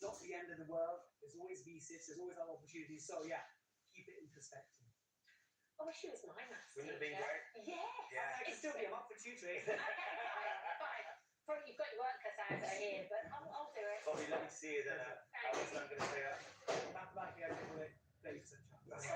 not the end of the world. There's always V6, there's always other opportunities. So yeah, keep it in perspective. I wish it was my maths Wouldn't it teacher. be great? Yeah. It'd still be a month for tutoring. Okay, fine. Probably you've got your work cut out over here, but I'll do it. Tommy, let me see it. I was not going to say that. Mathematically, I can do it. 30% chance.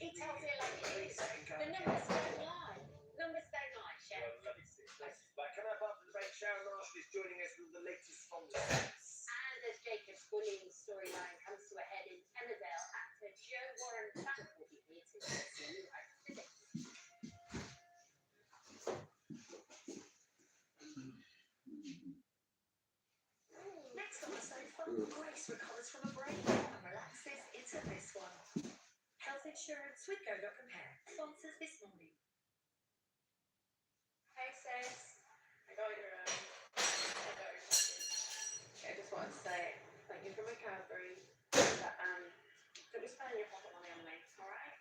He tells it like it is. The numbers don't lie. Numbers don't lie, Chef. Well, let me see. Right, coming up after the break, Sharon Marshall is joining us with the latest from the States. And as Jacob's bullying storyline comes to a head in Emmerdale, actor Joe Warren Bamford will be here to see you out today. Next on the sofa, Grace recovers from a break and relaxes into this one. Health insurance with Go.Compare sponsors this morning. Hey sis, I got your package. I just wanted to say thank you for my Cadbury. Don't be spending your pocket money on me, alright?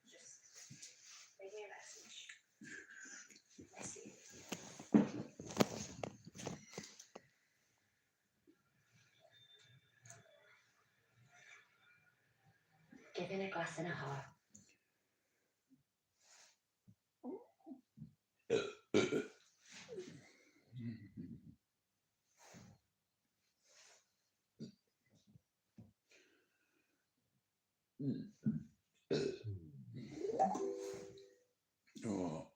Just leave me a message. Messy. Give in a glass and a half. Oh.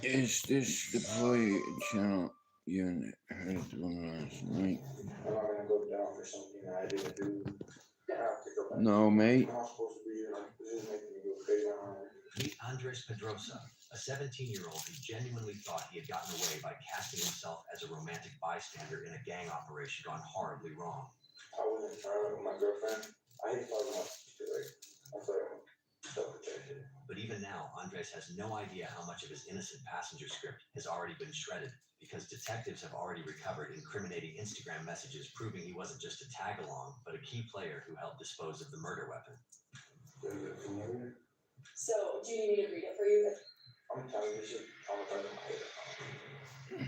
Is this the play channel unit? I heard one last night. I'm not gonna go down for something that I didn't do. I have to go back. No, mate. I'm not supposed to be here. Like, this is making me go crazy on it. Meet Andres Pedrosa, a 17-year-old who genuinely thought he had gotten away by casting himself as a romantic bystander in a gang operation gone horribly wrong. I wasn't trying with my girlfriend. I hate talking about sister. Like, I thought I'm self-protected. But even now, Andres has no idea how much of his innocent passenger script has already been shredded, because detectives have already recovered incriminating Instagram messages proving he wasn't just a tag-along, but a key player who helped dispose of the murder weapon. Is it familiar? So, do you need me to read it for you? I'm telling you, this is traumatizing my head.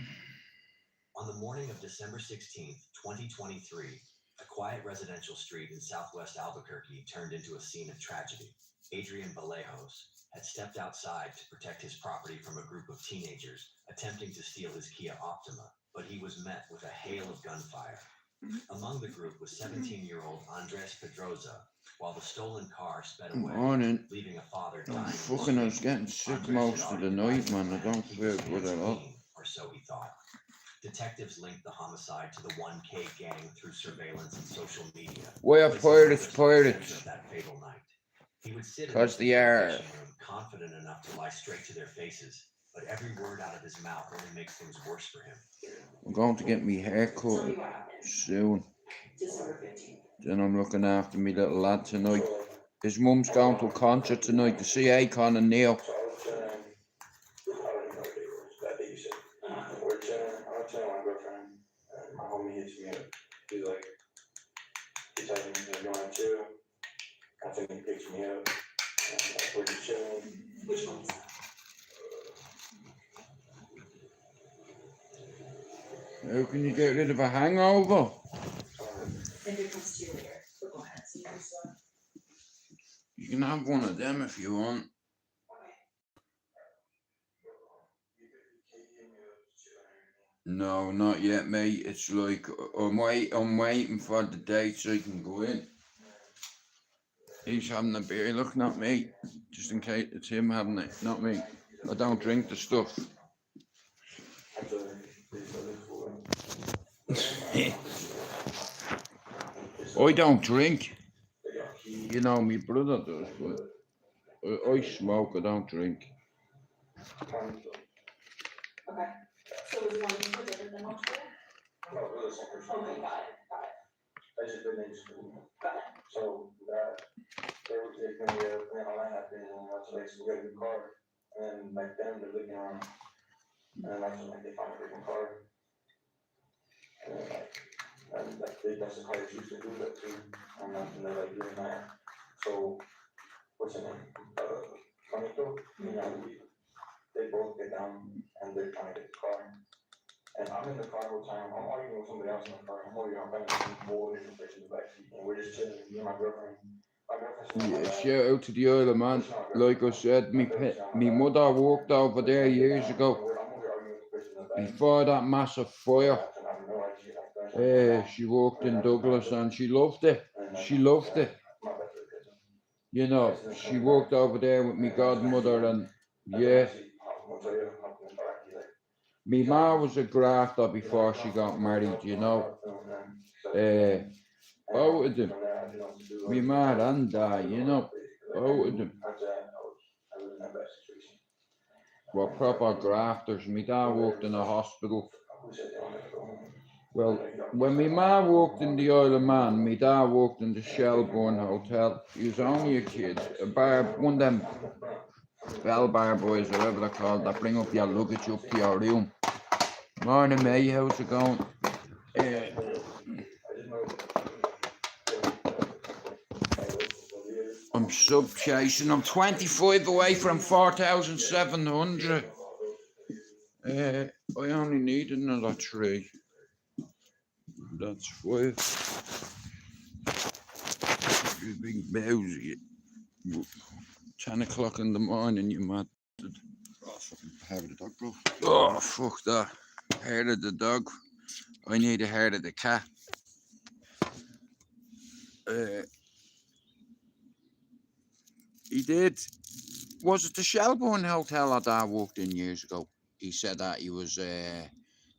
On the morning of December 16th, 2023, a quiet residential street in southwest Albuquerque turned into a scene of tragedy. Adrian Vallejos had stepped outside to protect his property from a group of teenagers attempting to steal his Kia Optima, but he was met with a hail of gunfire. Among the group was 17-year-old Andres Pedrosa, while the stolen car sped away, Morning. leaving a father dying. I was getting sick most of the night, man. I don't feel good at all. Or so he thought. Detectives linked the homicide to the 1K gang through surveillance and social media. Why are pirates pirates? That fatal night. He would sit in Because the they are. room, confident enough to lie straight to their faces, but every word out of his mouth only makes things worse for him. I'm going to get my hair cut soon. December 15th. Then I'm looking after me little lad tonight. His mum's going to a concert tonight to see Akon and Neil. So I was chilling. I don't even know what day it was. That day you said. We're chilling. I was chilling with my girlfriend. And my homie hits me up. He's like, he tells me, you want to chill? I think he picks me up. And I'm like, we're just chilling. Which one was that? How can you get rid of a hangover? if it comes to you later, but go ahead, so you can start. You can have one of them if you want. Okay. No, not yet, mate. It's like I'm waiting for the date so I can go in. He's having a beer looking at me, just in case it's him having it, not me. I don't drink the stuff. I don't drink. You know, my brother does, but I smoke, I don't drink. Okay, so was one for different than Montreal? Okay, got it. I just been in school. Got it. So that they were taking me up, and all I had been in was like, so we got a new car. And like then they're looking around. And that's when like they found a different car. And like they that's the car that used to do that too. And they're like doing that. So what's her name? Juanito, you know, they both get down and they're trying to get the car. And I'm in the car the whole time. I'm arguing with somebody else in the car. I'm arguing with four different person in the backseat, and we're just chilling. Me and my girlfriend. My girlfriend's Yeah, shout out to the Isle of Man. Like I said, me mother walked over there years ago. Before that massive fire, she walked in Douglas and she loved it. She loved it. You know, she walked over there with my godmother and yeah. My ma was a grafter before she got married, you know. Both of them. My ma and dad, you know. Both of them. Were proper grafters. My dad worked in a hospital. Well, when my ma worked in the Isle of Man, my dad worked in the Shelbourne Hotel. He was only a kid. One of them bell bar boys, whatever they're called, that bring up your luggage up to your room. Morning, mate, how's it going? I'm sub chasing. I'm 25 away from 4,700. I only need another 3. That's 5. You big bowsy. 10 o'clock in the morning, you mad. Oh, fucking hair of the dog, bro. Oh, fuck that. Hair of the dog. I need a hair of the cat. He did. Was it the Shelbourne Hotel that I walked in years ago? He said that he was,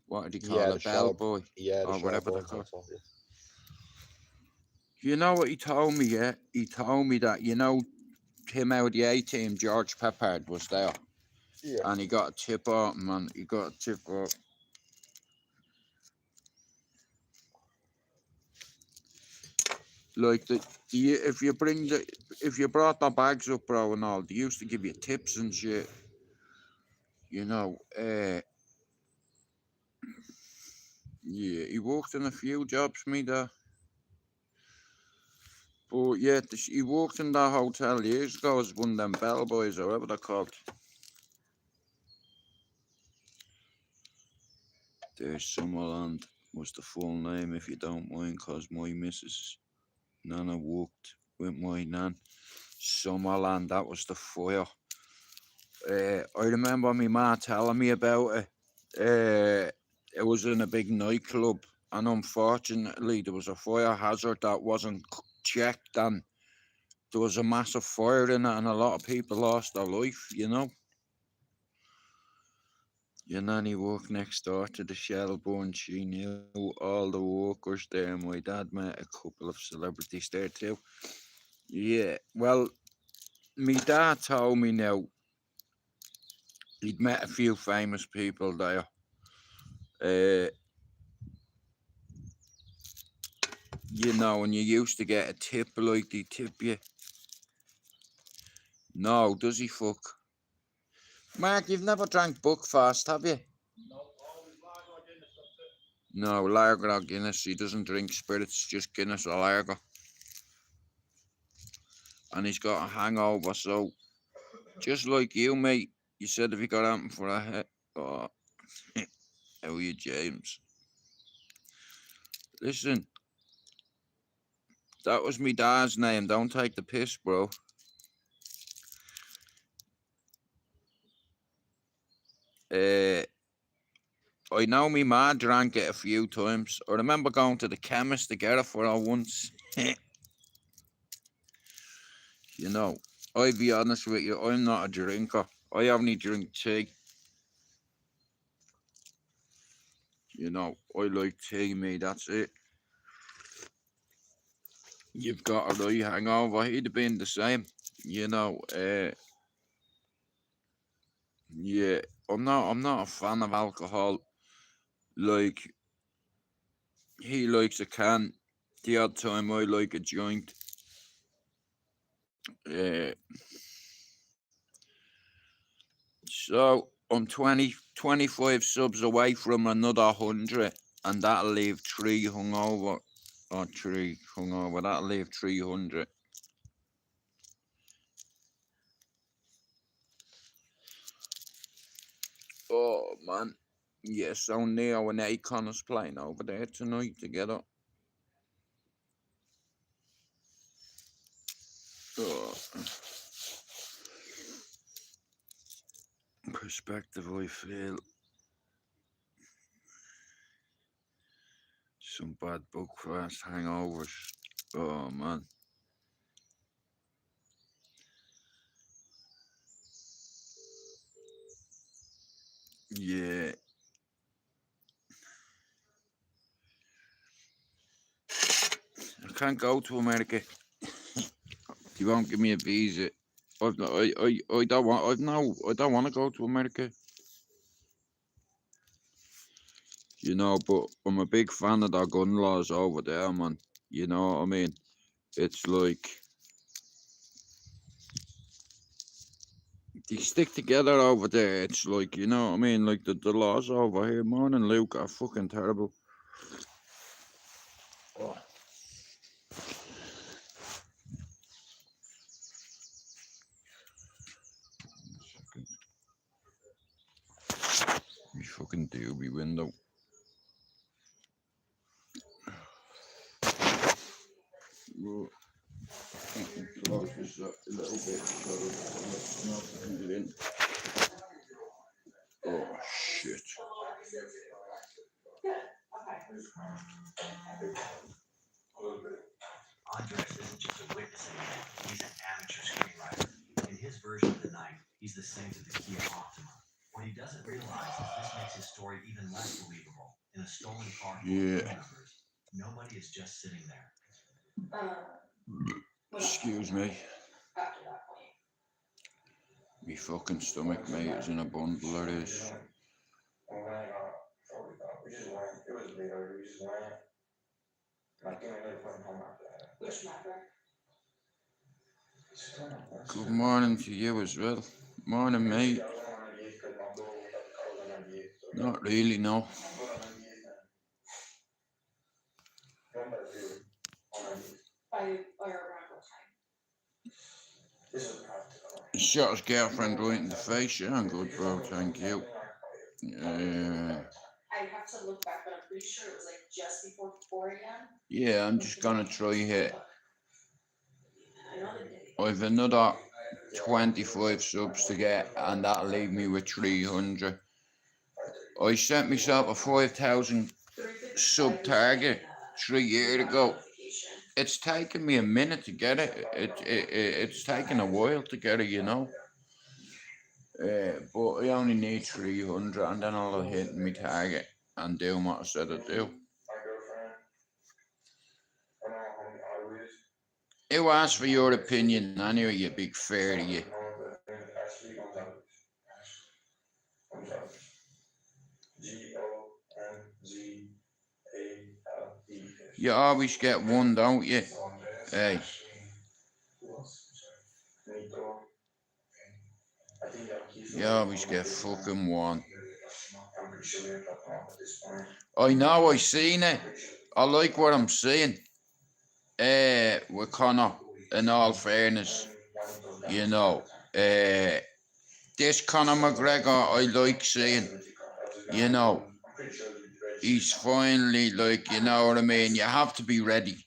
what did he call it, a bellboy? Yeah, or whatever they call it. Yeah. You know what he told me, yeah? He told me that, you know, him out of the A-team, George Peppard, was there. Yeah. And he got a tip off, man. He got a tip off. Like, if you brought the bags up, bro, and all, they used to give you tips and shit. You know, yeah, he worked in a few jobs, me there. But yeah, he worked in that hotel years ago as one of them bellboys or whatever they're called. There's Summerland was the full name, if you don't mind, cause my missus Nana worked with my nan. Summerland, that was the fire. I remember my ma telling me about it. It was in a big nightclub, and unfortunately there was a fire hazard that wasn't checked, and there was a massive fire in it, and a lot of people lost their life, you know. Your nanny worked next door to the Shelbourne. She knew all the workers there. My dad met a couple of celebrities there too. Yeah, well, my dad told me now he'd met a few famous people there. You know, and you used to get a tip like they tip you. No, does he fuck? Mark, you've never drank Buckfast, have you? No, lager or Guinness. He doesn't drink spirits, just Guinness or lager. And he's got a hangover, so just like you, mate. You said if you got anything for a head. Oh, how are you, James? Listen, That was me dad's name. Don't take the piss, bro. I know me ma drank it a few times. I remember going to the chemist to get it for her once. You know, I'll be honest with you, I'm not a drinker. I only drink tea. You know, I like tea, me, that's it. You've got a right hangover, he'd have been the same. You know, yeah, I'm not a fan of alcohol. Like, he likes a can. The odd time I like a joint. So I'm 25 subs away from another 100, and that'll leave 3 hungover. Or 3 hungover, that'll leave 300. Oh man. Yeah, so Neo and Akon is playing over there tonight together. Oh. Perspective, I feel. Some bad Buckfast hangovers. Oh man. Yeah. I can't go to America. They won't give me a visa. I don't want to go to America. You know, but I'm a big fan of their gun laws over there, man. You know what I mean? It's like they stick together over there. It's like, you know what I mean? Like the laws over here, man, and Luke are fucking terrible. Oh. Me fucking doobie window. Oh. Close this up a little bit so it's not coming in. Oh shit. Andres isn't just a witness anymore. He's an amateur screenwriter. In his version of the night, he's the saint of the Kia Optima. What he doesn't realize is this makes his story even less believable. In a stolen car full of phone numbers, nobody is just sitting there. Excuse me. Me fucking stomach, mate, is in a bundle, it is. Good morning to you as well. Morning, mate. Not really, no. He shot his girlfriend right in the face. Yeah, I'm good, bro. Thank you. I have to look back, but I'm pretty sure it was like just before 4 a.m. Yeah, I'm just gonna try hit. I've another 25 subs to get, and that'll leave me with 300. I set myself a 5,000 sub target 3 years ago. It's taken me a minute to get it. It's taken a while to get it, you know. But I only need 300, and then I'll hit my target and do what I said I'd do. Who asked for your opinion anyway, you big fairy, you? You always get one, don't you? Hey. You always get fucking one. I know, I seen it. I like what I'm seeing. With Connor, in all fairness, you know. This Conor McGregor, I like seeing, you know. He's finally, like, you know what I mean? You have to be ready.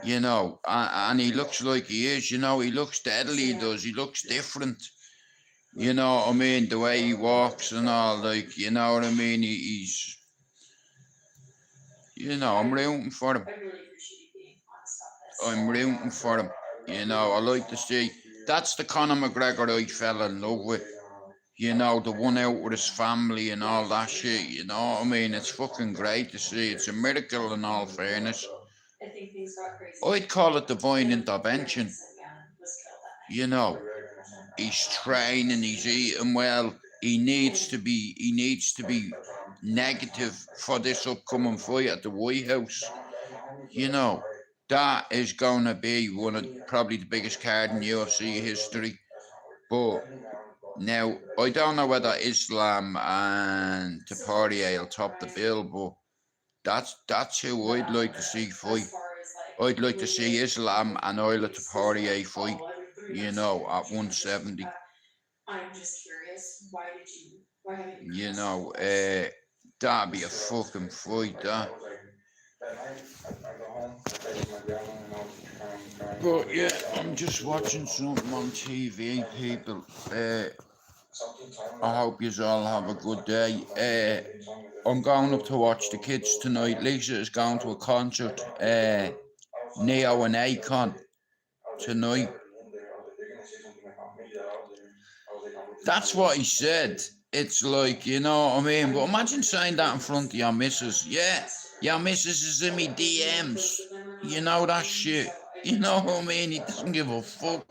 you know, and he looks like he is, you know, he looks deadly, he does, he looks different. You know what I mean? The way he walks and all, like, you know what I mean? He's, you know, I'm rooting for him. I really appreciate you being honest about this. I'm rooting for him. You know, I like to see, that's the Conor McGregor I fell in love with. You know, the one out with his family and all that shit, you know what I mean? It's fucking great to see. It's a miracle in all fairness. I think things got crazy. I'd call it divine intervention. You know, he's training, he's eating well. He needs to be negative for this upcoming fight at the White House. You know, that is going to be one of probably the biggest card in UFC history. But now, I don't know whether Islam and Taporia will top the bill, but that's who I'd like to see fight. I'd like to see Islam and Isla Taporia fight, you know, at 170. I'm just curious, why haven't you? You know, that'd be a fucking fight, that. But yeah, I'm just watching something on TV, people. I hope you all have a good day. I'm going up to watch the kids tonight. Lisa is going to a concert, Neo and Akon tonight. That's what he said. It's like, you know what I mean? But imagine saying that in front of your missus. Yeah, your missus is in me DMs. You know that shit. You know what I mean? He doesn't give a fuck.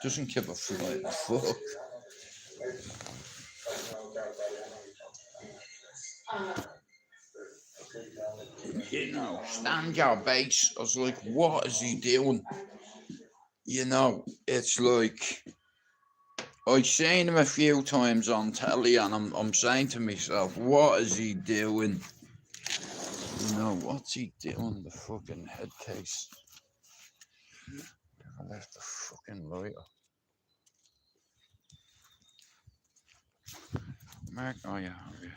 Doesn't give a flying fuck. You know, stand your base. I was like, what is he doing? You know, it's like, I've seen him a few times on telly and I'm saying to myself, what is he doing? You know, what's he doing? The fucking head case. I left the fucking lighter. Mark, oh yeah, okay.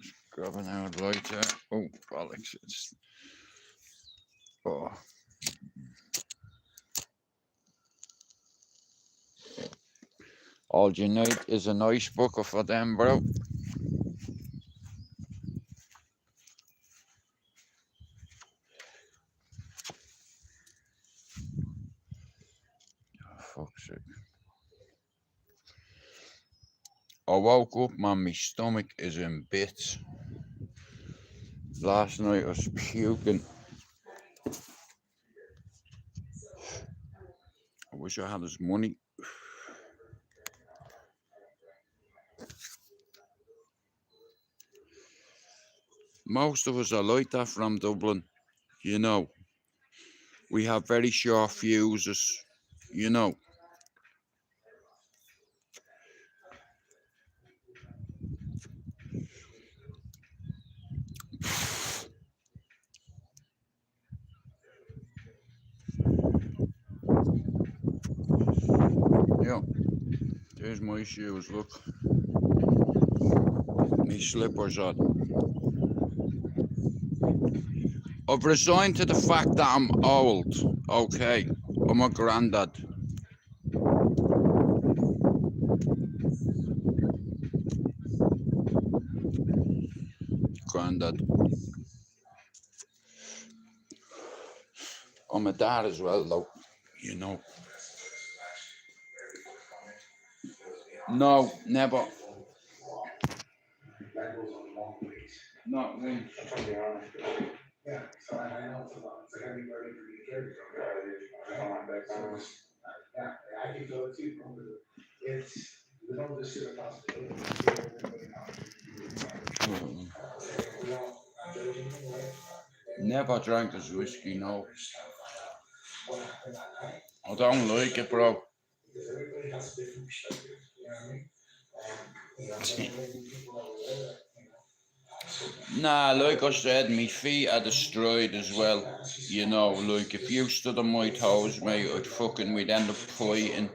Just grabbing our lighter. Oh, bollocks, it's... Oh. All you need is a nice bucket for them, bro. Oh, fuck's sake. I woke up, man, my stomach is in bits. Last night I was puking. I wish I had his money. Most of us are like that from Dublin, you know. We have very short fuses, you know. Yeah, there's my shoes, look. My slippers on. I've resigned to the fact that I'm old, okay? I'm a granddad. Granddad. I'm a dad as well, though, you know. No, never. Not me. Yeah, so I know it's a heavy burden for you to carry. Yeah, I can feel it too. It's, we don't just sit across the table. Never drank this whiskey, no. I don't like it, bro. Because everybody has a different perspective, you know what I mean? Nah, like I said, my feet are destroyed as well. You know, like if you stood on my toes, mate, we'd end up fighting.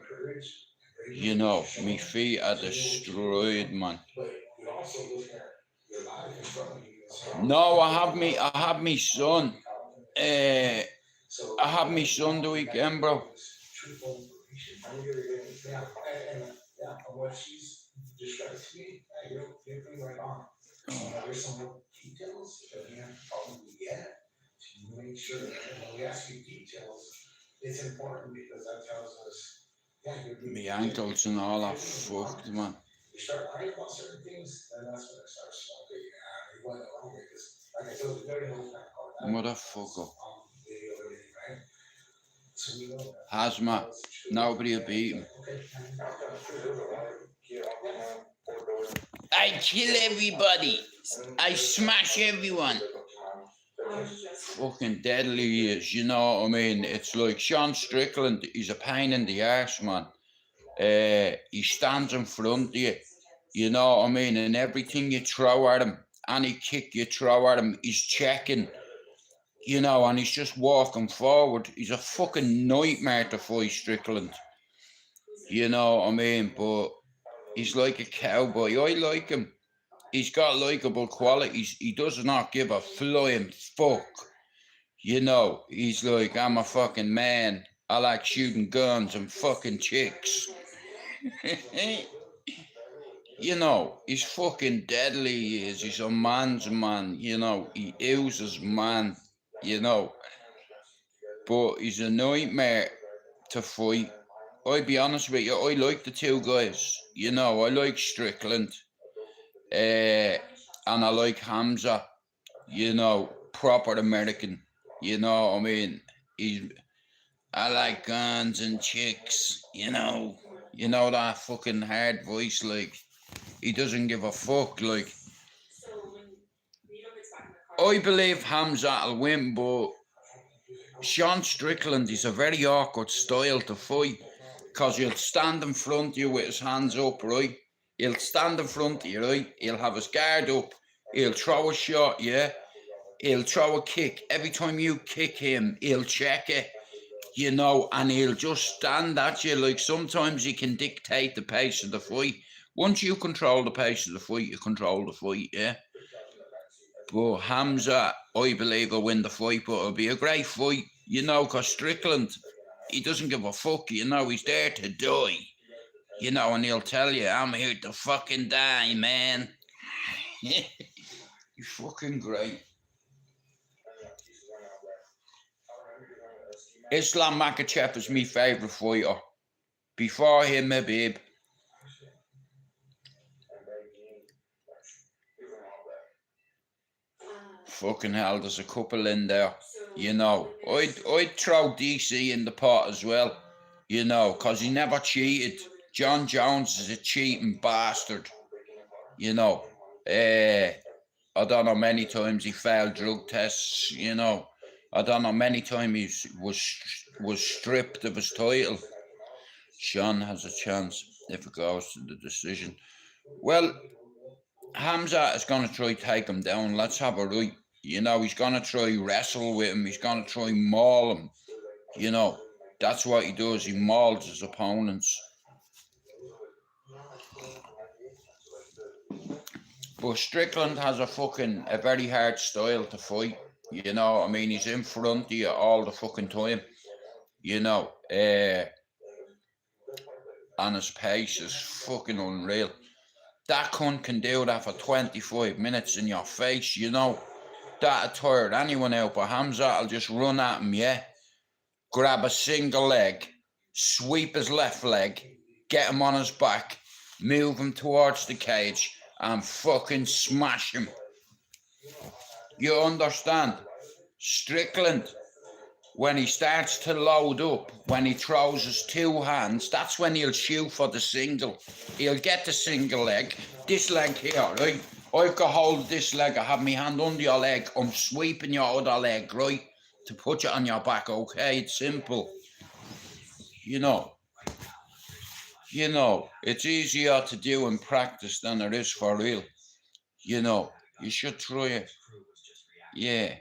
You know, my feet are destroyed, man. No, I have me son. I have me son the weekend, bro. Yeah, and what she's described to me, you're pretty right on. There's some more details that we have to probably get to make sure that when we ask you details, it's important because that tells us, yeah, you're. My ankles and all are fucked, man. You start lying about certain things, then that's when it starts smoking. Yeah, you went wrong because, like I told you, very little time called that. Motherfucker. Video, everything, right? So we know that. Hazmat. Nobody will beat him. I kill everybody. I smash everyone. Fucking deadly he is, you know what I mean? It's like Sean Strickland, he's a pain in the arse, man. He stands in front of you, you know what I mean? And everything you throw at him, any kick you throw at him, he's checking, you know, and he's just walking forward. He's a fucking nightmare to fight, Strickland. You know what I mean? But he's like a cowboy. I like him. He's got likeable qualities. He does not give a flying fuck. You know, he's like, I'm a fucking man. I like shooting guns and fucking chicks. You know, he's fucking deadly, he is. He's a man's man, you know. He uses man, you know. But he's a nightmare to fight. I'll be honest with you, I like the two guys. You know, I like Strickland. And I like Hamza. You know, proper American. You know what I mean? I like guns and chicks, you know. You know that fucking hard voice, like, he doesn't give a fuck, like. I believe Hamza will win, but Sean Strickland is a very awkward style to fight, because he'll stand in front of you with his hands up, right? He'll stand in front of you, right? He'll have his guard up. He'll throw a shot, yeah? He'll throw a kick. Every time you kick him, he'll check it, you know, and he'll just stand at you. Like, sometimes he can dictate the pace of the fight. Once you control the pace of the fight, you control the fight, yeah? But Hamza, I believe, will win the fight, but it'll be a great fight, you know, because Strickland, he doesn't give a fuck, you know, he's there to die. You know, and he'll tell you, I'm here to fucking die, man. He's fucking great. Islam Makhachev is my favourite fighter. Before him, Habib. Fucking hell, there's a couple in there. You know, I'd throw DC in the pot as well. You know, because he never cheated. John Jones is a cheating bastard. You know, I don't know many times he failed drug tests, you know. I don't know many times he was stripped of his title. Sean has a chance if it goes to the decision. Well, Hamza is going to try take him down. Let's have a right. You know, he's going to try wrestle with him. He's going to try maul him. You know, that's what he does. He mauls his opponents. But Strickland has a very hard style to fight. You know, I mean, he's in front of you all the fucking time. You know, and his pace is fucking unreal. That cunt can do that for 25 minutes in your face, you know. That'll tire anyone out, but Hamza will just run at him, yeah? Grab a single leg, sweep his left leg, get him on his back, move him towards the cage, and fucking smash him. You understand? Strickland, when he starts to load up, when he throws his two hands, that's when he'll shoot for the single. He'll get the single leg, this leg here, right? I've got hold of this leg, I have my hand under your leg, I'm sweeping your other leg, right? To put you on your back, okay? It's simple. You know, it's easier to do in practice than it is for real. You know, you should try it. Yeah.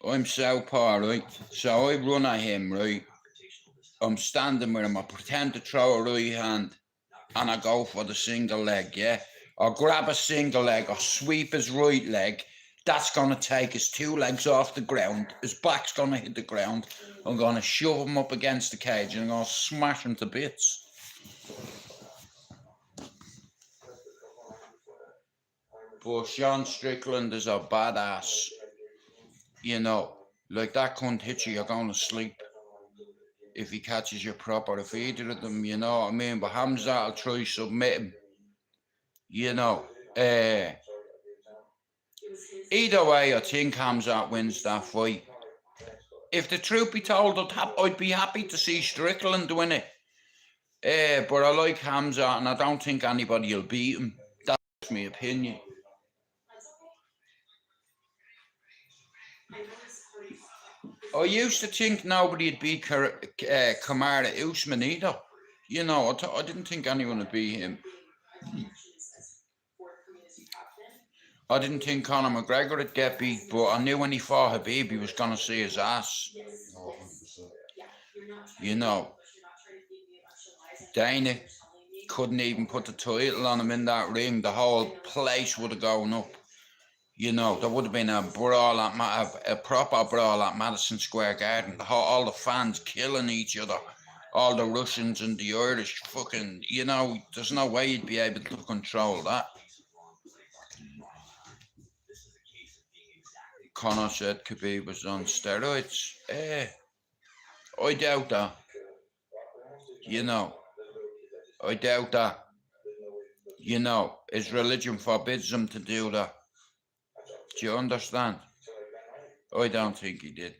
I'm southpaw, right? So I run at him, right? I'm standing with him. I pretend to throw a right hand. and I go for the single leg, yeah? Or grab a single leg or sweep his right leg. That's going to take his two legs off the ground. His back's going to hit the ground. I'm going to shove him up against the cage and I'm going to smash him to bits. But Sean Strickland is a badass. You know, like that cunt hits you, you're going to sleep. If he catches you proper, if either of them, you know what I mean? But Hamzat will try submit him. You know, either way, I think Hamzat wins that fight. If the truth be told, I'd be happy to see Strickland win it. But I like Hamzat and I don't think anybody will beat him. That's my opinion. I used to think nobody'd beat Kamaru Usman either. You know, I didn't think anyone would beat him. I didn't think Conor McGregor would get beat, but I knew when he fought Habib, he was going to see his ass. Oh, 100%. You know, Dana couldn't even put the title on him in that ring. The whole place would have gone up. You know, there would have been a brawl a proper brawl at Madison Square Garden. All the fans killing each other. All the Russians and the Irish fucking, you know, there's no way you'd be able to control that. Conor said Khabib was on steroids. I doubt that. You know, I doubt that. You know, his religion forbids him to do that. Do you understand? I don't think he did.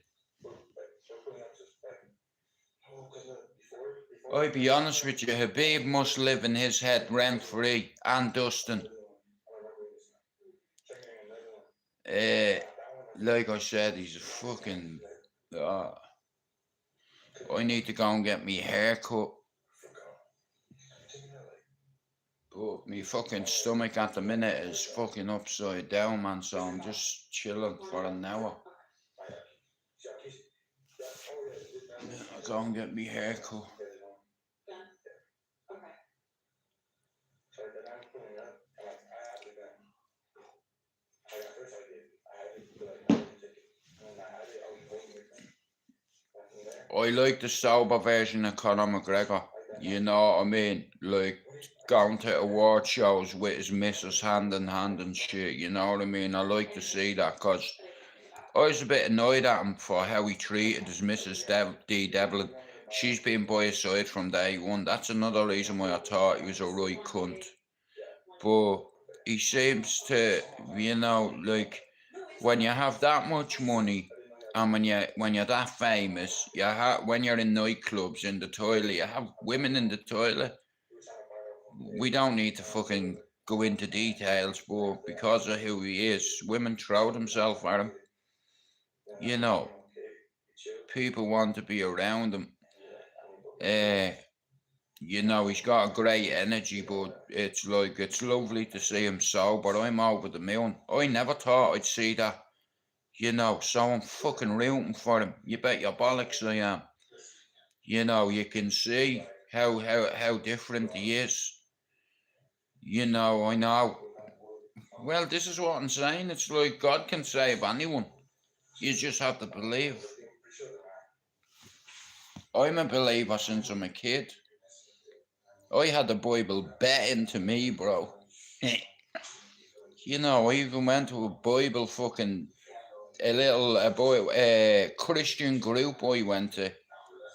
I'll be honest with you, Habib must live in his head rent-free, and Dustin. Like I said, he's a fucking... I need to go and get me hair cut. But my fucking stomach at the minute is fucking upside down, man, so I'm just chilling for an hour. I'll go and get me hair cut. I like the sober version of Conor McGregor, you know what I mean? Like, going to award shows with his missus hand in hand and shit, you know what I mean? I like to see that, because I was a bit annoyed at him for how he treated his missus, Dee Devlin. She's been by his side from day one. That's another reason why I thought he was a right cunt. But he seems to, you know, like, when you have that much money, and when you're that famous, when you're in nightclubs, in the toilet, you have women in the toilet. We don't need to fucking go into details, but because of who he is, women throw themselves at him. You know, people want to be around him. You know, he's got a great energy, but it's lovely to see him sober. I'm over the moon. I never thought I'd see that. You know, so I'm fucking rooting for him. You bet your bollocks I am. You know, you can see how different he is. You know, I know. Well, this is what I'm saying. It's like God can save anyone. You just have to believe. I'm a believer since I'm a kid. I had the Bible bet into me, bro. You know, I even went to a Bible fucking... a Christian group I went to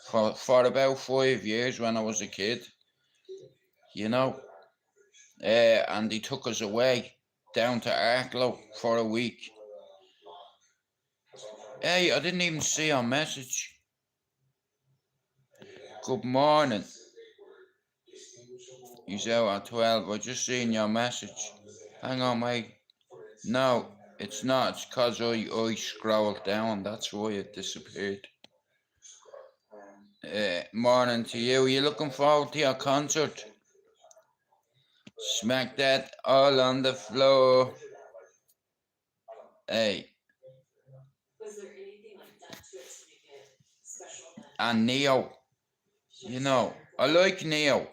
for about 5 years when I was a kid, you know, and they took us away down to Arklow for a week. Hey, I didn't even see your message. Good morning. He's out at 12. I just seen your message. Hang on, mate. No, it's not. It's because I scrolled down. That's why it disappeared. Morning to you. Are you looking forward to your concert? Smack that all on the floor. Hey. Was there anything like done to it to make it special? And Neo. You know, I like Neo.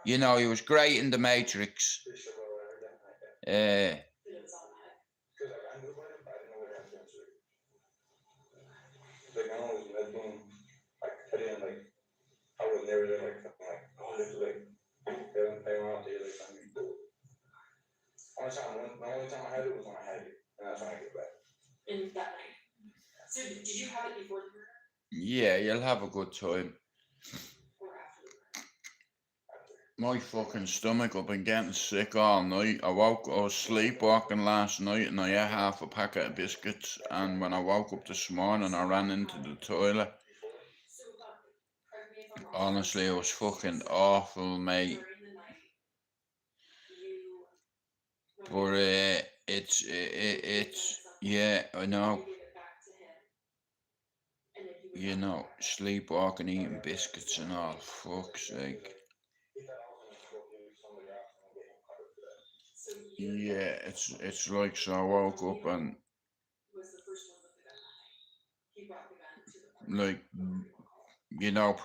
You know, he was great in The Matrix. Pretty sure about what I heard that night, yeah. Uh, It was on that. Cause like, I knew about it, but I didn't know what it happened to it. Like, my mom was med being, like, I didn't, like, I was never there, like, like, oh, this is like, they went out there, like, I mean, cool. The only time I had it was when I had it, and that's when I get back. In that night. So did you have it before the murder yeah, you'll have a good time. or after the murder? My fucking stomach, I've been getting sick all night. I was sleepwalking last night and I ate half a packet of biscuits. And when I woke up this morning, I ran into the toilet. So, correct me if I'm wrong. Honestly, it was fucking awful, mate. During the night, you. But it's yeah, I know. You gave it back to him. And then he was You like, know, sleepwalking, eating biscuits and all. Fuck's sake. So you. Yeah, it's like so. I woke up and Was the first one with the gun that night. He brought the gun to the party. like, you know,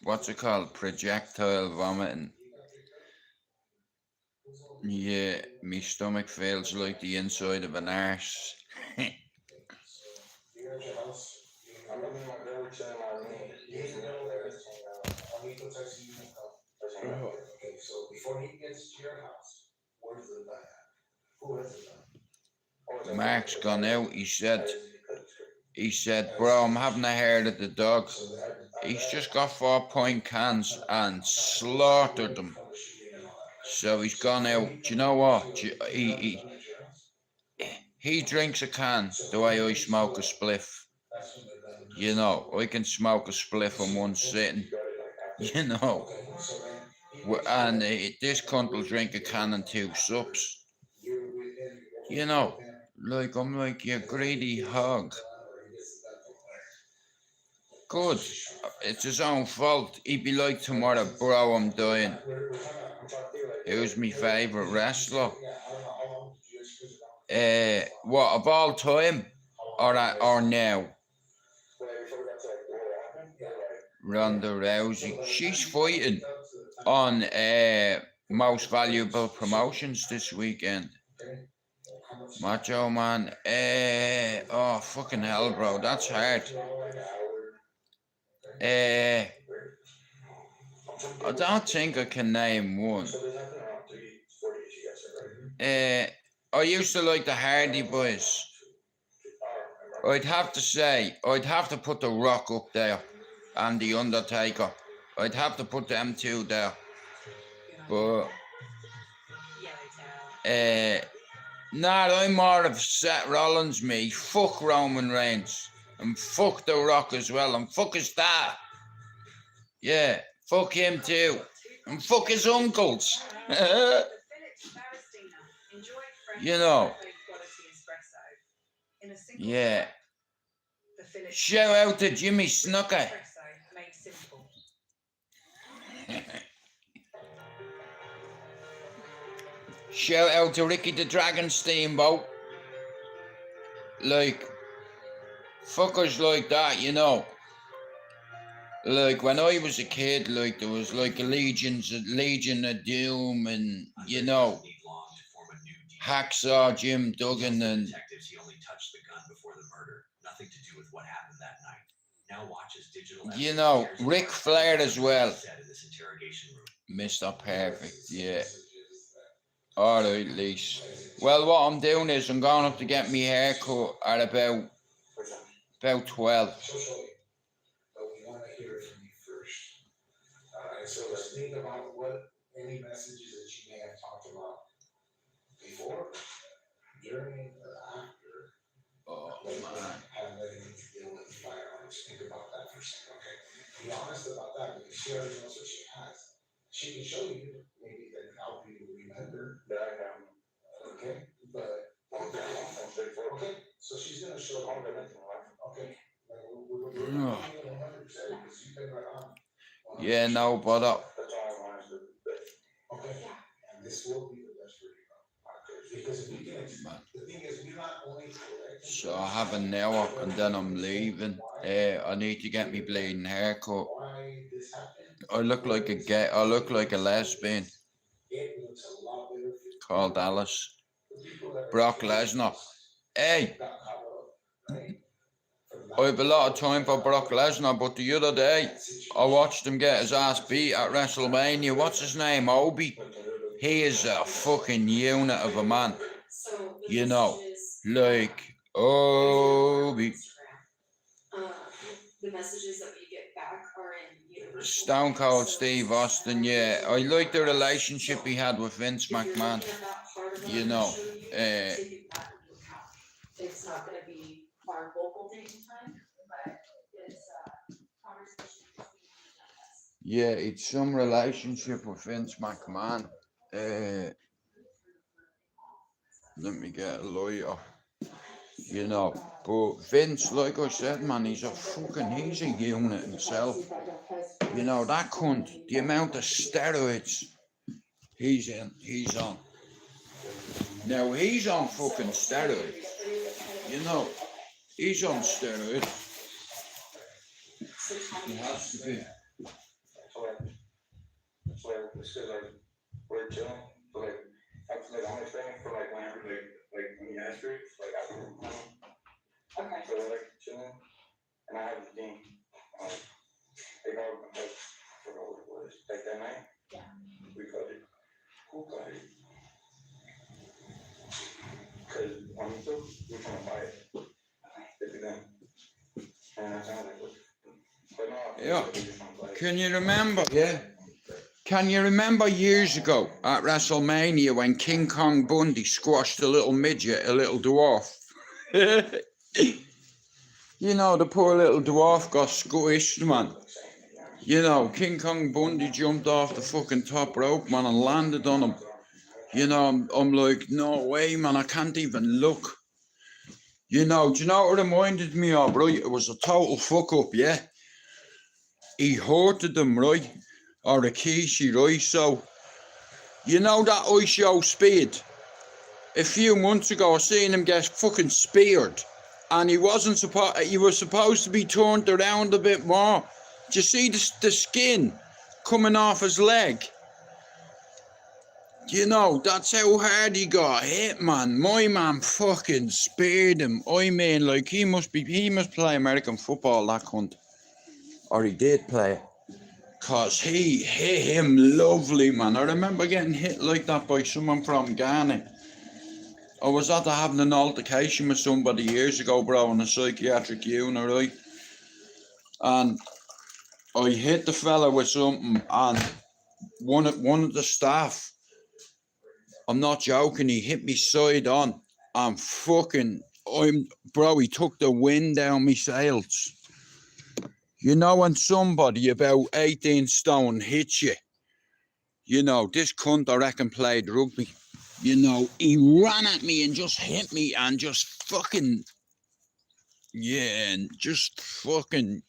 what's it called? Projectile vomiting. Yeah, my stomach feels like the inside of an arse. I remember my girl was chilling in my room. Okay, so before he gets to your house, where's the gun at? Who has the gun? Mark's gone out. He said, bro, I'm having a hair at the dog. He's just got 4-point cans and slaughtered them. So he's gone out. Do you know what? He drinks a can the way I smoke a spliff. You know, I can smoke a spliff in one sitting. You know. And this cunt will drink a can and 2 sups. You know, like, I'm like, you greedy hog. Good. It's his own fault. He'd be like tomorrow, bro, I'm dying. Who's my favourite wrestler? What, of all time? Or now? Ronda Rousey. She's fighting on Most Valuable Promotions this weekend. Macho Man. Oh, fucking hell, bro. That's hard. I don't think I can name one. I used to like the Hardy Boys. I'd have to say, I'd have to put The Rock up there and The Undertaker. I'd have to put them two there. But, nah, I'm more of Seth Rollins, me. Fuck Roman Reigns. And fuck The Rock as well. And fuck his dad. Yeah, fuck him too. And fuck his uncles. You know. Yeah. Shout out to Jimmy Snooker. Shout out to Ricky the Dragon Steamboat. Like, fuckers like that, you know. Like, when I was a kid, like, there was like a Legion of Doom and, you know, Hacksaw Jim Duggan and... Detectives, he only touched the gun before the murder. Nothing to do with what happened that night. Now watch as digital... You know, Ric Flair as well. Mr. Perfect, yeah. Alright, Lise. Well, what I'm doing is I'm going up to get my hair cut at about 12. But we want to hear from you first. So let's think about any messages that you may have talked about before, during, or after. Oh, Like, man. have anything to deal with firearms. Think about that for a second, okay? Be honest about that because she already knows what she has. She can show you, maybe that can help you remember. Okay, but. Okay, so she's gonna show you. Okay. We're No. 100% because you've been right on. Yeah, no, but Okay, and this will be the best for you. Because if we can, the thing is, we not only. so I have an hour and then I'm leaving. I need to get me bleeding haircut. Why this this happened. I look like a gay. I look like a lesbian It looks a lot better for called Alice. the people that are Brock Lesnar. Hey, got caught up, right? I have a lot of time for Brock Lesnar, but the other day I watched him get his ass beat at WrestleMania. What's his name? Obi. He is a fucking unit of a man. So the You know, messages, like Obi. the messages that we get back are in universal. Stone Cold So Steve it's, Austin, yeah. I like the relationship he had with Vince if you're McMahon. looking at that part of what You I'm know, gonna show you, taking that into account. It's not gonna be our vocal date and time, but it's conversation between us. Yeah, it's some relationship with Vince McMahon. Let me get a lawyer. You know, but Vince, like I said, man, he's a unit himself. You know, that cunt, the amount of steroids he's on. Now, he's on fucking steroids. You know, he's on steroids. He has to be. So like, this is like, we're chilling, so like, that's like, I'm expecting for like, whenever, like, when you ask her, like, after, Okay. so we're like chilling, and I have a game, they go, like, I forgot what it was, like that night. Yeah. We cut it. Who cut it? Cause when we took, we were trying to buy it. They did that. And I sounded like, what? But no, Yeah. we just trying to buy it. Can you remember? Yeah. Can you remember years ago at WrestleMania when King Kong Bundy squashed a little midget, a little dwarf? You know, the poor little dwarf got squished, man. You know, King Kong Bundy jumped off the fucking top rope, man, and landed on him. You know, I'm like, no way, man, I can't even look. You know, do you know what it reminded me of, right? It was a total fuck up, yeah? He hurted them, right? Or Rikishi, right? So, you know that ISO Speed? A few months ago, I seen him get fucking speared. And he wasn't supposed, he was supposed to be turned around a bit more. Do you see the skin coming off his leg? You know, that's how hard he got hit, man. My man fucking speared him. I mean, like, he must play American football, that cunt. Or he did play it. Cause he hit him lovely, man. I remember getting hit like that by someone from Ghana. I was after having an altercation with somebody years ago, bro, in a psychiatric unit, right? And I hit the fella with something, and one of the staff, I'm not joking, he hit me side on, and bro, he took the wind down my sails. You know when somebody about 18 stone hits you, you know, this cunt I reckon played rugby. You know, he ran at me and just hit me and just fucking, yeah, and just fucking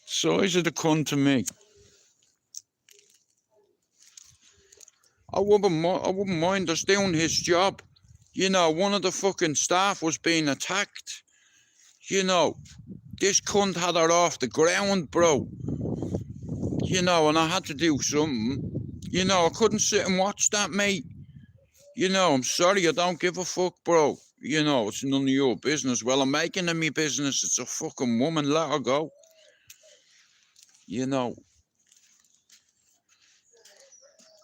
size of the cunt to me. I wouldn't mind us doing his job. You know, one of the fucking staff was being attacked. You know, this cunt had her off the ground, bro. You know, and I had to do something. You know, I couldn't sit and watch that, mate. You know, I'm sorry, I don't give a fuck, bro. You know, it's none of your business. Well, I'm making it my business. It's a fucking woman, let her go. You know,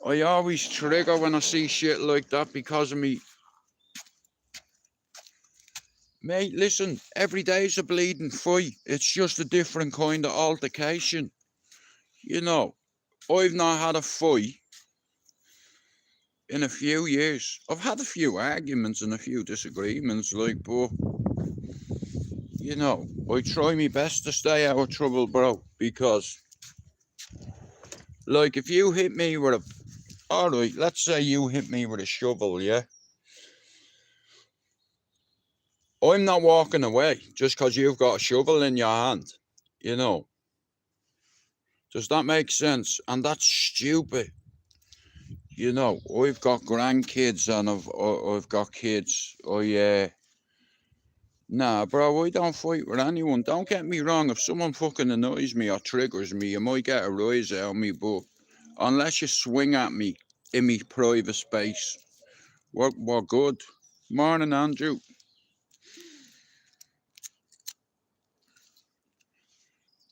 I always trigger when I see shit like that because of me. Mate, listen, every day's a bleeding fight. It's just a different kind of altercation. You know, I've not had a fight in a few years. I've had a few arguments and a few disagreements, like, but, you know, I try my best to stay out of trouble, bro, because, like, if you hit me with alright, let's say you hit me with a shovel, yeah? I'm not walking away just because you've got a shovel in your hand, you know. Does that make sense? And that's stupid. You know, I've got grandkids and I've got kids. Nah, bro, I don't fight with anyone. Don't get me wrong. If someone fucking annoys me or triggers me, you might get a rise out of me, but unless you swing at me in me private space, we're good. Morning, Andrew.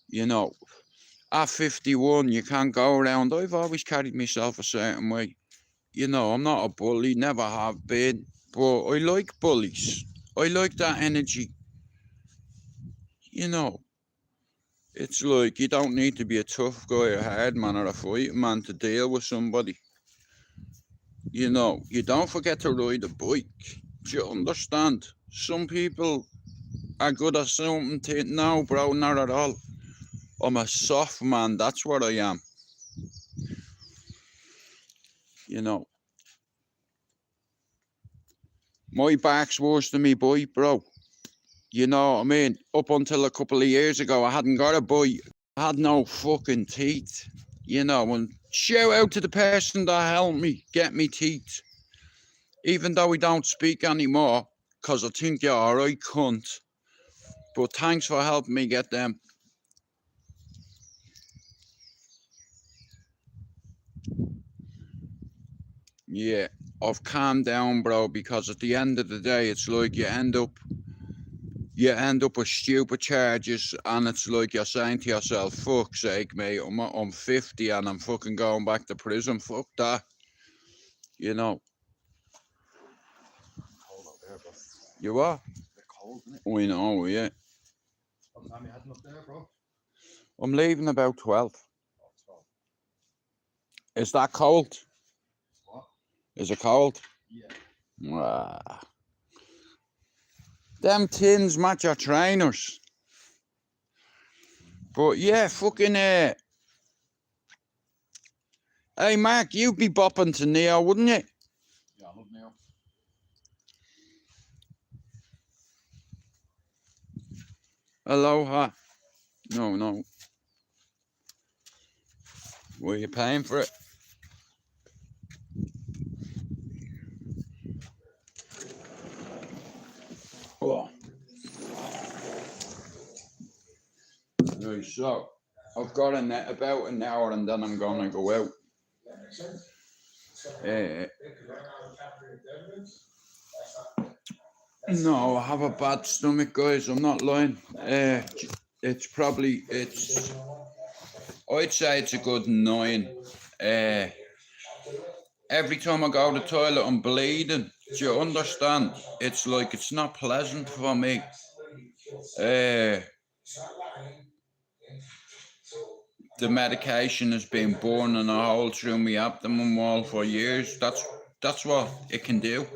You know, at 51, you can't go around. I've always carried myself a certain way. You know, I'm not a bully, never have been, but I like bullies. I like that energy. You know, it's like you don't need to be a tough guy, a hard man, or a fighting man to deal with somebody. You know, you don't forget to ride a bike. Do you understand? Some people are good at something. No, bro, not at all. I'm a soft man, that's what I am. You know, my back's worse than me bite, bro. You know what I mean? Up until a couple of years ago, I hadn't got a bite. I had no fucking teeth. You know, and shout out to the person that helped me get me teeth. Even though we don't speak anymore, because I think you're alright, cunt. But thanks for helping me get them. Yeah, I've calmed down, bro, because at the end of the day, it's like you end up with stupid charges, and it's like you're saying to yourself, fuck's sake, mate, I'm 50 and I'm fucking going back to prison. Fuck that. You know. Cold up there, bro. You are? Bit cold, isn't it? We know, yeah. What time you heading up there, bro? I'm leaving about 12. Oh, 12. Is that cold? What? Is it cold? Yeah. Ah. Them tins match your trainers. But yeah, fucking hey Mark, you'd be bopping to Neo, wouldn't you? Yeah, I love Neil. Aloha. No. Were you paying for it? Oh. Right, so I've got about an hour and then I'm gonna go out. That makes sense. No, I have a bad stomach, guys. I'm not lying. It's probably I'd say it's a good 9. Every time I go to the toilet, I'm bleeding. Do you understand? It's like it's not pleasant for me. The medication has been burning a hole through my abdomen wall for years. That's what it can do.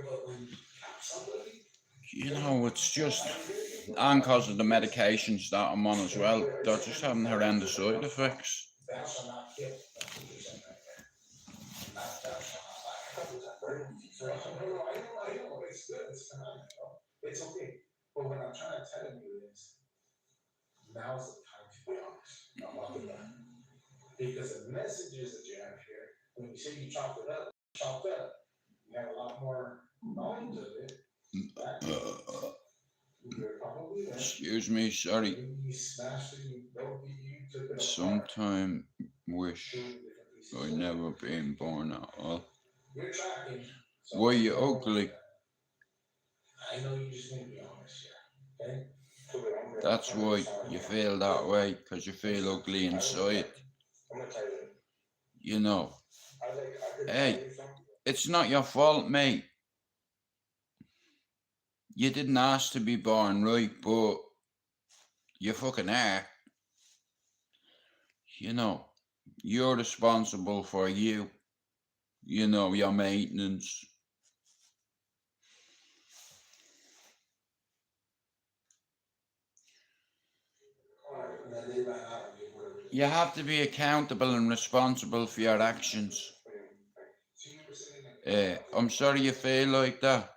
You know, it's just, and because of the medications that I'm on as well, they're just having horrendous side effects. It's okay, but what I'm trying to tell you is, now's the time to be honest about the gun. Because the messages that you have here, when you say you chopped it up, you have a lot more knowledge of it. Excuse me, sorry. Sometime wish I'd never been born at all. Were you ugly? I know you just need to be honest here, okay? That's why you feel that way, because you feel ugly inside. You know. Hey, it's not your fault, mate. You didn't ask to be born, right? But you fucking are. You know, you're responsible for you. You know, your maintenance. You have to be accountable and responsible for your actions. I'm sorry you feel like that.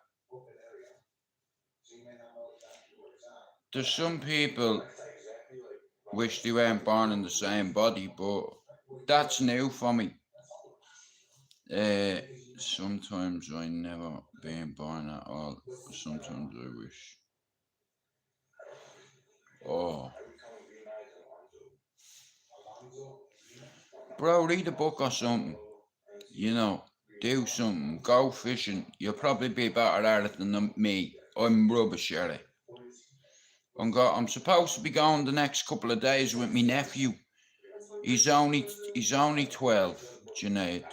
There's some people wish they weren't born in the same body, but that's new for me. Sometimes I never been born at all. Sometimes I wish. Oh, I become a green eyes Alonzo. bro, read a book or something. You know, do something. Go fishing. You'll probably be better at it than me. I'm rubbish at it. I'm supposed to be going the next couple of days with my nephew. He's only 12, Junaid.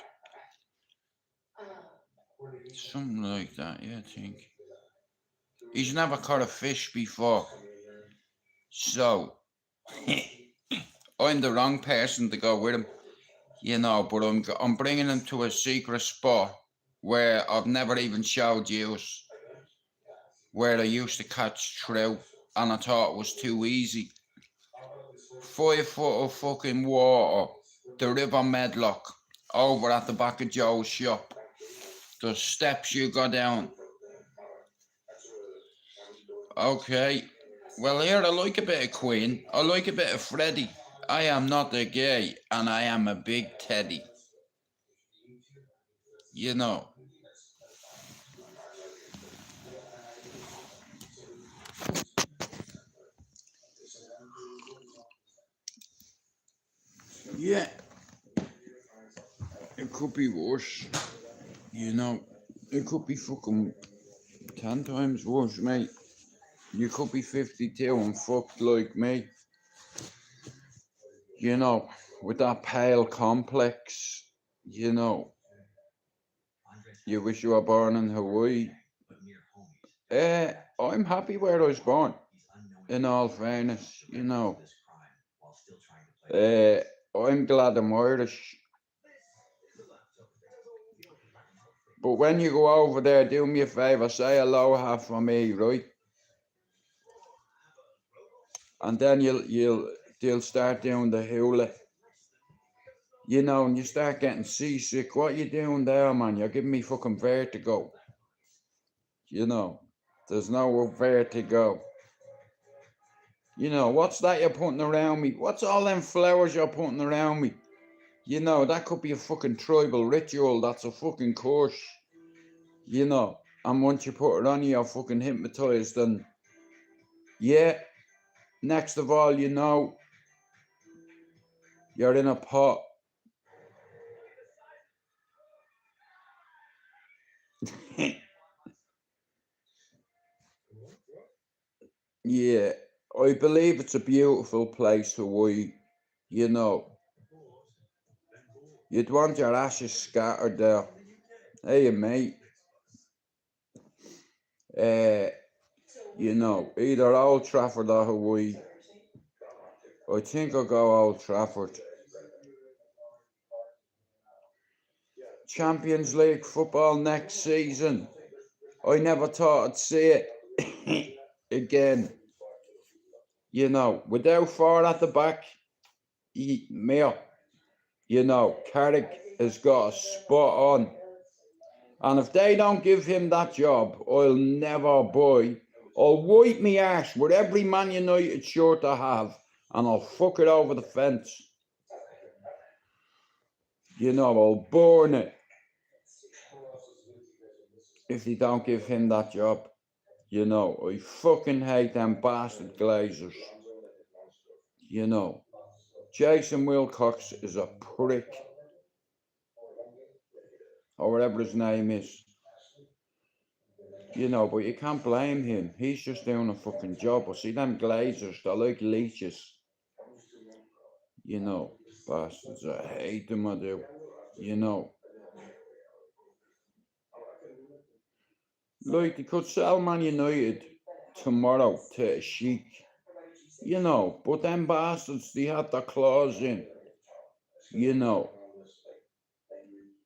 Something like that, yeah, I think. He's never caught a fish before. So, I'm the wrong person to go with him. You know, but I'm bringing him to a secret spot where I've never even showed you, where I used to catch trout, and I thought it was too easy. 5 foot of fucking water, the River Medlock, over at the back of Joe's shop. The steps you go down. Okay. Well, here, I like a bit of Queen. I like a bit of Freddie. I am not a gay, and I am a big Teddy. You know. Yeah. It could be worse. You know. It could be fucking 10 times worse, mate. You could be 52 and fucked like me. You know, with that pale complex, you know. You wish you were born in Hawaii. I'm happy where I was born, in all fairness, you know. I'm glad I'm Irish. But when you go over there, do me a favour, say aloha for me, right? And then you'll start doing the hula. You know, and you start getting seasick. What you doing there, man? You're giving me fucking vertigo. You know, there's no vertigo. You know, what's that you're putting around me? What's all them flowers you're putting around me? You know, that could be a fucking tribal ritual. That's a fucking curse. You know, and once you put it on you, you're fucking hypnotized. And yeah, next of all, you know, you're in a pot. Yeah, I believe it's a beautiful place, Hawaii. You know, you'd want your ashes scattered there. Hey, mate. You know, either Old Trafford or Hawaii. I think I'll go Old Trafford. Champions League football next season. I never thought I'd see it again. You know, without four at the back, Mir, you know, Carrick has got a spot on. And if they don't give him that job, I'll never buy. I'll wipe me ass with every Man United shirt I have, and I'll fuck it over the fence. You know, I'll burn it if they don't give him that job. You know, I fucking hate them bastard Glazers. You know, Jason Wilcox is a prick. Or whatever his name is. You know, but you can't blame him. He's just doing a fucking job. But see them Glazers, they're like leeches. You know, bastards. I hate them, I do. You know. Like, they could sell Man United tomorrow to a sheik. You know, but them bastards, they had their claws in. You know.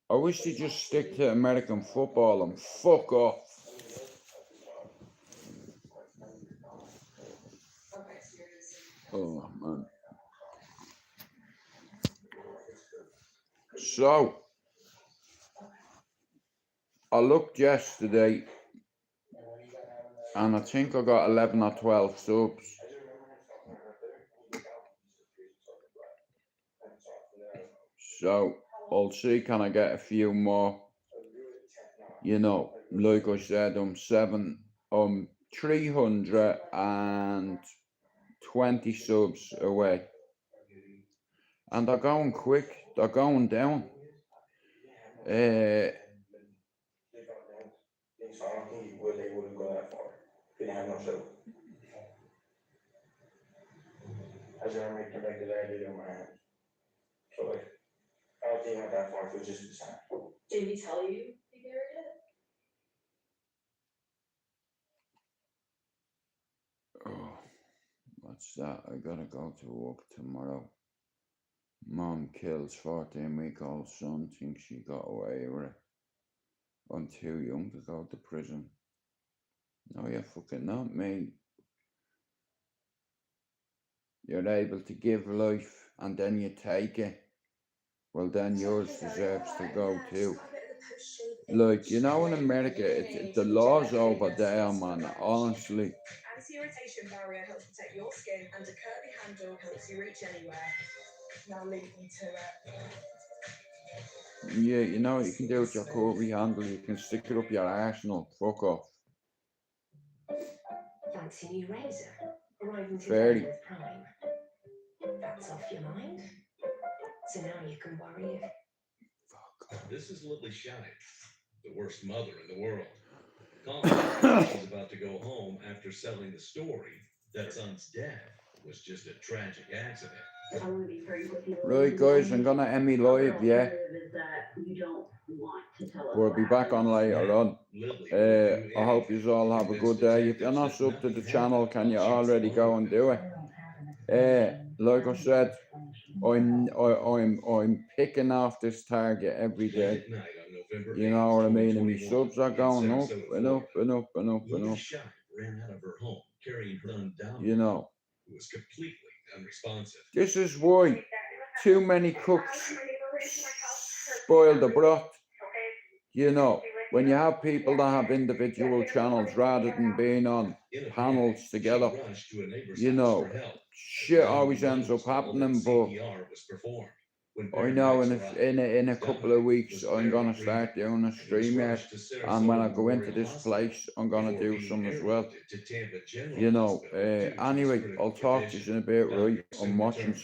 I wish they'd just stick to American football and fuck off. Oh, man. So, I looked yesterday and I think I got 11 or 12 subs. So, I'll see can I get a few more. You know, like I said, I'm 320 20 subs away. And they're going quick, they're going down. They got down. So I don't think they wouldn't go that far. They didn't have no show. I just remember connected that video in my hand. So like, I don't think it went that far, if it was just the sign. Did he tell you he buried it? Oh, what's that? I gotta go to work tomorrow. Mom kills 14-week-old son, thinks she got away with it. I'm too young to go to prison. No, you're fucking not me. You're able to give life and then you take it. Well, then yours deserves to go too. Like, you know, in America, the law's over there, man, honestly. Anti-irritation barrier helps protect your skin, and a curvy handle helps you reach anywhere. Now leave me to it. Yeah, you know what you can do with your curvy handle? You can stick it up your arsenal. Fuck off. Fancy new razor, arriving Fairy. today with Prime. That's off your mind. So now you can worry it. This is Lily Shine, the worst mother in the world. She's about to go home after selling the story that son's death was just a tragic accident. Right, guys, I'm gonna end me live, yeah. We'll be back on later on. I hope you all have a good day. If you're not subbed to the channel, can you already go and do it? Like I said, I'm picking off this target every day. You know what I mean? And my subs are going up and up and up and up and up. Ran out of her home carrying her son down. You know. Who was completely unresponsive. This is why too many cooks spoil the broth. You know, when you have people that have individual channels rather than being on panels together, you know, shit always ends up happening. But I know in a couple of weeks I'm gonna start doing a stream here, and when I go into this place I'm gonna do some as well. You know, anyway, I'll talk to you in a bit, right? I'm watching some